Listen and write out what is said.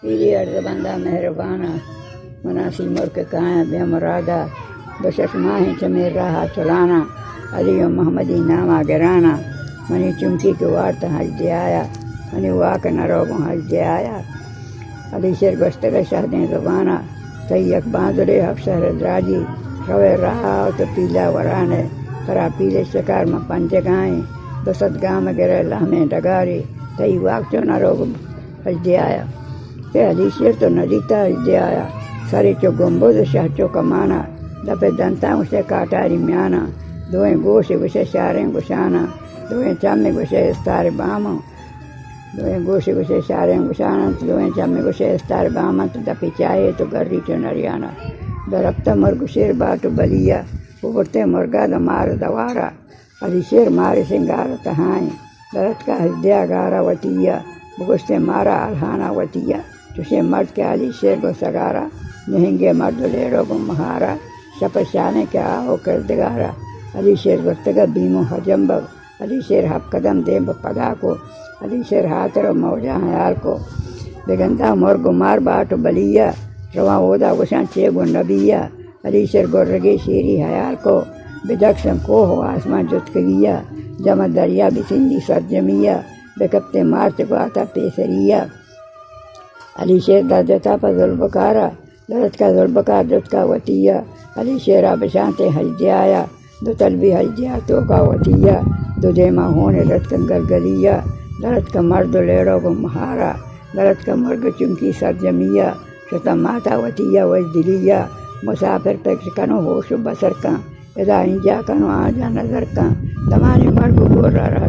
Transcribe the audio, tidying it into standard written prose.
پیری عرض بندہ مہربانہ مناسی مرک کائیں بے مرادہ بشش ماہیں چمیر رہا چلانا علی و محمدی نامہ گرانا منی چمکی کے وارت حج دے آیا منی واک نروگوں حج دے آیا علی شیر گشتگ شہدیں زبانہ تیک باندرے افسر دراجی روے رہا تو پیلا ورانے کرا پیلے شکار میں پنج گائیں بسد گام گرے لہمیں ڈگاری تئی واک چو نروگ حج دے آیا تے علی شیر تو ندیتا حج دے آیا سارے چو گمبد شاہ چو کمانا دپے دنتا اسے کاٹاری میانا دوئیں گوش گشے شاریں گشانا دوئیں چامے گشے استار باما دوئیں گوش گشے شاریں گشانا دوئیں چامے گشے استار باما تو دپی چاہے تو گری چو نریانا درختہ مرگ شیر باتو بلیا اوپرتے مرگا دمار دوارا علی شیر مارے سنگار تہائیں درت کا ہجدیا گارا وطیہ بگشتے مارا الہانا وطیہ چوشے مرد کے علی شیر کو سگارا نہنگے مرد لیڑوں کو مہارا شپشانے کے آہو کردگارا علی شیر گفتگا بیمو حجمبگ علی شیر حب قدم دے پدا کو علی شیر ہاتر و موجہ حیال کو بگندہ مرگ مار باٹو بلیہ رواں اودا گشان چیگو نبیہ علی شیر گرگی شیری حیال کو بدکسن کو ہو آسمان جتکویہ جمع دریا بسندی سرجمیہ بکپتے مارچ کو آتا پیسریہ علی شیر دردتا پا ذوالبکارا درد کا ذوالبکار جت کا وطیہ علی شیرہ بشانتے حج دے آیا دو طلبی حج دیا تو کا وطیہ دو دیما ہونے رتکن گلگلیہ درد کا مرد لیڑوں کو مہارا درد کا مرگ چنکی سرجمیہ شتا ماتا وطیہ وجدلیہ مسافر پک کنو ہوش و بسر کن ادا انجا کنو آجا نظر کن دمانی مرگ گور رہا